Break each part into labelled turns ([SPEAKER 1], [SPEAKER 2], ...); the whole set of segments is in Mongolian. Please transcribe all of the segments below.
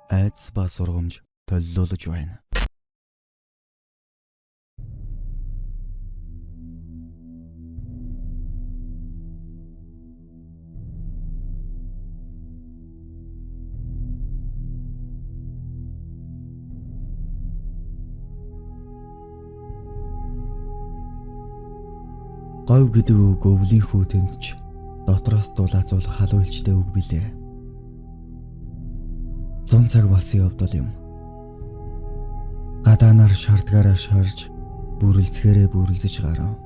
[SPEAKER 1] Айдас ба сургамж толилуулж байна. Говь гэдэг үг өвлийн хүүтэнд ч дотроос дулаацуулах халуйлжтэй үг билээ. 100 цаг болсон явдал юм. Гадаанаар шардгаараа шарж, бүрэлцгээрээ бүрэлзэж гарав.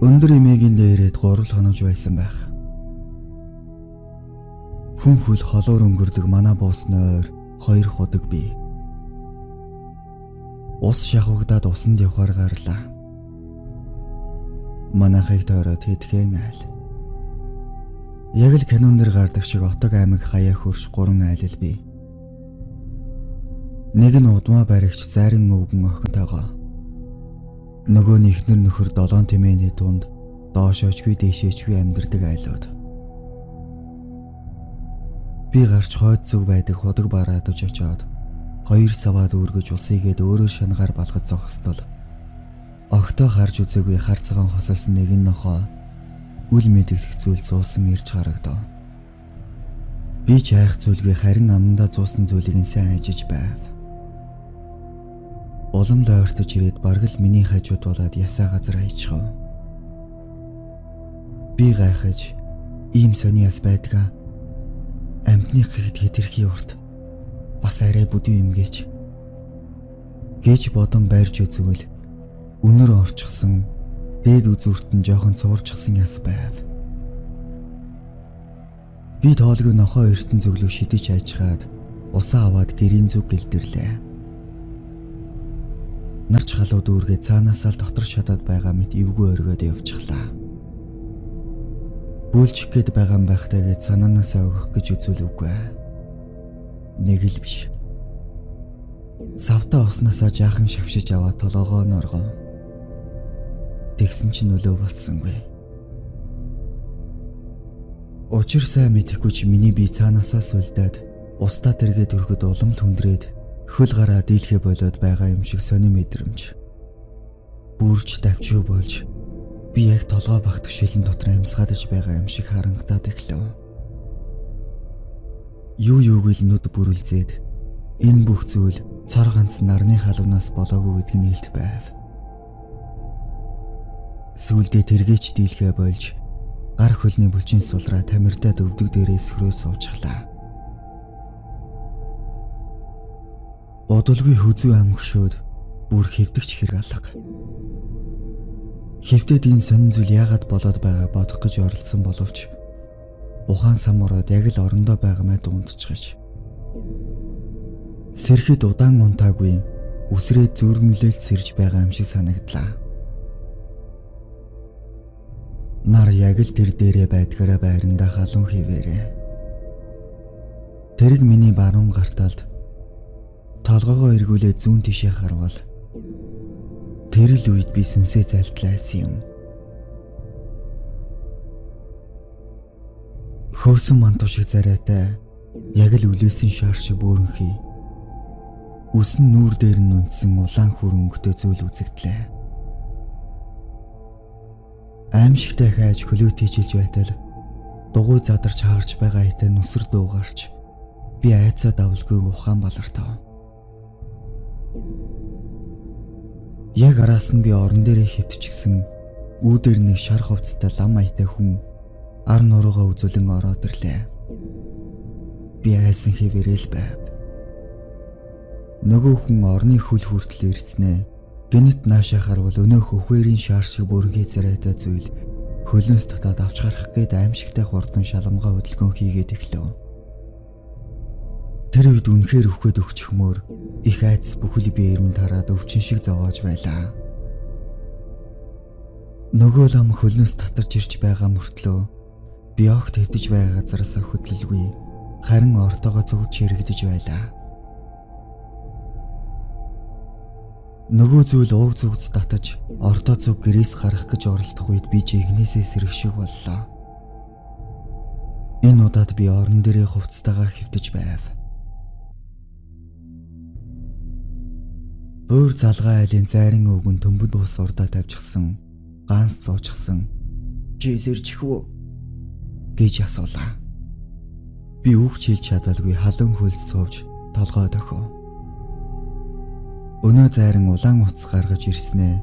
[SPEAKER 1] Өндөр эмээгийн дээрэд гурвал хонож байсан байх. Хүн хөл холоор өнгөрдөг манай бууснаар 2 худаг бий. Ус шахагдаад усанд явахаар гарлаа. Манайхыг тойроод хэдхэн айл. Яг л кинон дэр гардаг шиг Отог аймаг хаяа хөрш 3 айлал бий. Нэг нь удмаа баригч зарин өвгөн охинтойгоо. Нөгөө нь ихнэр нөхөр 7 тэмээний тунд доошоочгүй дээшээчгүй амьдардаг айлууд. Би гарч хойд зүг байдаг худаг бараадаж очоод 2 саваад өргөж усыгээд өөрөө шангаар балгаж зогсдол. Огтоо харж үзээгүй хар цагаан хосоос нэгэн нохоо үл мэдэгдэх зүйл зуусан ирж харагдав. Би ч айх зүйлгүй харин амандаа зуусан зүйлийг сайн ажиж байв. Улам лойртож ирээд бараг л миний хажууд болоод ясаа газар хайчихав. Би гайхаж ийм сони яс байдгаа. Амьтны гэхэд хэтэрхий урт. Бас арай бүдүү юм гэж бодон байрж үзвэл үнэр орчихсан, дээд үзүүртэн жоохон цуурчихсан яс байв. Би тоолгүй нохоо эртэн зөвлөв шидэж ажихаад усаа аваад гэрийн зүг гэлдэрлээ. Нарч халуу дүүргээ цаанаасаа л дотор шатаад байгаа мэт эвгүй өргөөд явчихлаа. Бүлчих гээд байгаа юм байхтайгээ цаанаасаа өгөх гэж үзүүлвэгүй. Нэг л биш. Савтаа уснасаа жаахан шавшиж аваад толгоогоо норгоо. Тэгсэн чинь нөлөө болсонгүй. Учир сайн мэдэхгүй чи миний бие цаанаасаа сүлдээд устаа тэргээд өргөд улам л хүндрээд хөл гараа дийлхэ болоод байгаа юм шиг сони мэдрэмж. Бүрж давчуу болж би яг толгой багтах шилэн дотор амьсгаадж байгаа юм шиг харангадаад эхлэв. Юуг л нүд бүрэлзээд энэ бүх зүйл цар ганц нарны халуунаас болоогүй гэдг нь илт байв. Сүүлдээ тэргээч дийлхэ болж гар хөлний булчин сулраа тамиртаа өвдөг дээрээс хөрөө суучихлаа. Одолгүй хүзүү ам хөшөөд бүр хэвдэгч хэрэг алга. Хэвдээд энэ сонин зүйл яагаад болоод байгаа бодох гэж оролцсон боловч ухаан самураад яг л орондоо байгаамаа дундчихж. Сэрхэд удаан унтаагүй үсрээд зүргэмлээд сэрж байгаа юм шиг санагдлаа. Нар яг л тэр дээрээ байдгаараа байрандаа халуун хивээрээ. Тэрэг миний баруун гарталд толгоогоо эргүүлээд зүүн тишээ харвал тэр л үед би сүнсээ залтлаасан юм. Хөөсөн мантуу шиг зарайтай яг л үлээсэн шар шиг бөөрөнхий. Үсэн нүүр дээр нь үндсэн улаан хүр өнгөтэй зүйл үзэгдлээ. Аимшигтай хайж хөлөө тийжилж байтал дугуй задарч хаарч байгаа хитэ нүсэр дуугарч би айцаа давлгүй ухаан балартав. Яг араас нь би орон дээрээ хитчихсэн үүдэр нэг шар хувцтай лам аятай хүн ар нуруугаа үзүүлэн ороод ирлээ. Би айсан хивэрэл байв. Нөгөө хүн орны хөл хүртэл ирснэ. Гэнэт наашаа харвал өнөө хөвгээрийн шаар шиг бүрхий царайтай зүйл хөлнөөс татаад авч гарах гээд аимшигтай хурдан шаламгаа хөдөлгөөн хийгээд эхлэв. Тэр үед үнэхээр өвхөд өгчхмөр их айдас бүхэл бие ирмэн тараад өвчин шиг зовоож байлаа. Нөгөө лам хөлнөөс татарч ирж байгаа мөртлөө би огт хэвдэж байгаа газараас хөдлөлгүй харин ортоогоо зүгж хэрэгдэж байлаа. Нөгөө зүйл ууг зүгц татаж ордоо зүг гэрээс гарах гэж оролдох үед би жигнэсээ сэрэгшиг боллоо. Энэ удаад би орон дээрээ хувцастайгаа хэвтэж байв. Өөр залгаа айлын зайрын өвгөн төмбөд бус урдаа тавьчихсан, ганц цуучсан. "Чи сэрчих үү?" гэж асуулаа. Би үг хэлж чадалгүй халуун хөлс сууж толгой дохив. Өнөө зайран улаан утас гаргаж ирснээ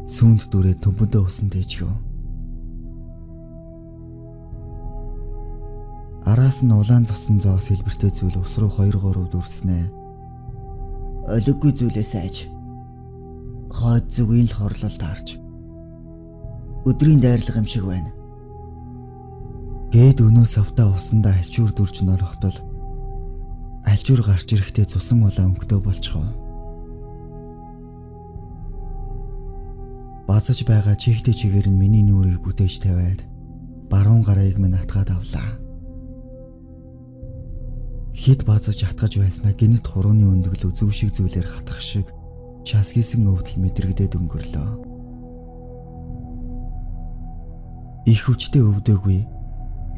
[SPEAKER 1] сүүнд дүрээ төмбөдөө усан дэжгөө. Араас нь улаан цосон зоо сэлбэртэй зүйл ус руу 2-3 дүрснээ. Олиггүй зүйлээс айж хойд зүгийн л хорлол таарч өдрийн дайрлага юм шиг байна. Гээд өнөө савтаа усандаа альчуур дүрж норохдол альчуур гарч ирэхдээ цусан улаан өнгөтэй болчихов. Базаж байгаа чихтэй чигээр нь миний нүрийг бүтээж тавиад баруун гарыг минь атгаад авлаа. Хит базаж атгаж байснаа гинэт хурууны өндөглөө зүв шиг зүйлээр хатах шиг часгийсэн өвдөл мэдрэгдээд өнгөрлөө. Их хүчтэй өвдөөгүй.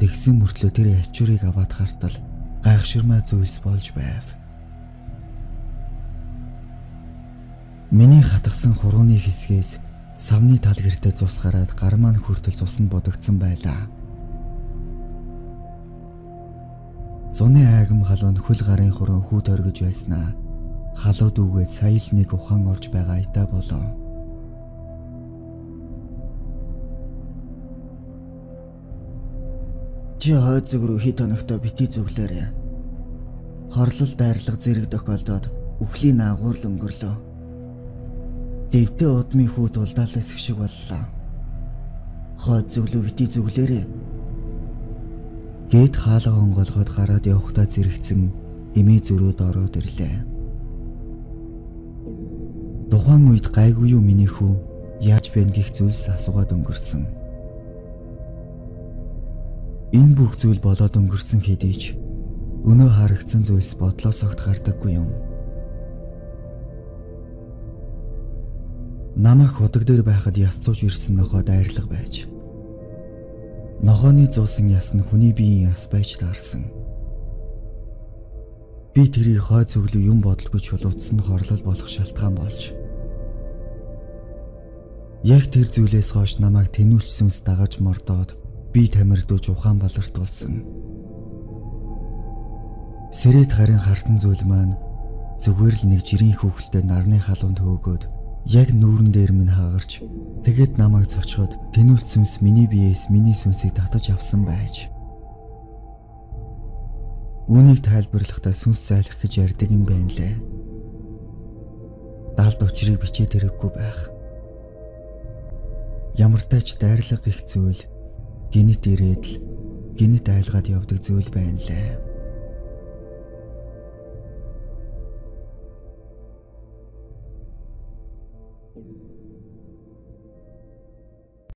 [SPEAKER 1] Тэгсэн мөртлөө тэр альчуурыг аваад хартал гайхширмай зүйлс болж байв. Миний хатгсан хурууны хэсгээс савны тал гэртээ цус гараад гар маань хүртэл цуснд бодогдсон байлаа. Зуны айгам халуун хөл гарын хуруу хүүд оргиж байснаа халуу дүүгээд сая л нэг ухаан орж байгаа итаа болов. "Чи хойд зүг рүү хит хоногтой бити зүглээрээ. Хорлол дайрлага зэрэг тохиолдоод үхлийн агуурл өнгөрлөө. Дэвтэ удмын хүүт улдаалаас их шиг боллоо. Хойд зүглөө бити зүглээрээ." Гээд хаалга онголгоод гараад явхдаа зэрэгцэн эмээ зөрөөд ороод ирлээ. Тухайн үед гайгүй юу миний хүү, яаж байна гэх зүйлс асуугаад өнгөрсөн. Энэ бүх зүйл болоод өнгөрсөн хэдий ч өнөө харагдсан зүйлс бодлоос огт гардаггүй юм. Намайг худаг дээр байхад яс цууж ирсэн нохоо дайрлага байж. Нохооны зуусан яс нь хүний биеийн яс байж таарсан. Би тэрийг хой зүглүү юм бодлого чулуутсан хорлол болох шалтгаан болж. Яг тэр зүйлээс хойш намайг тэнүүлч сүнс дагаж мордоод би тамирдууж ухаан балартуулсан. Сэрэт харин харсан зүйл маань зүгээр л нэг жирийн хүүхэлтэй нарны халуунд хөөгөөд яг нүүрэн дээр минь хагарч тэгэд намайг цочход тэнүүлч сүнс миний биеэс миний сүнсийг татаж авсан байж. Үүнийг тайлбарлахдаа сүнс зайлах гэж ярьдаг юм байна лээ. Даалд учрыг бичээд хэрэггүй байх. Ямартай ч дайрлага гэх зүйл гинэт ирээд л гинэт айлгаад явдаг зүйл байна лээ.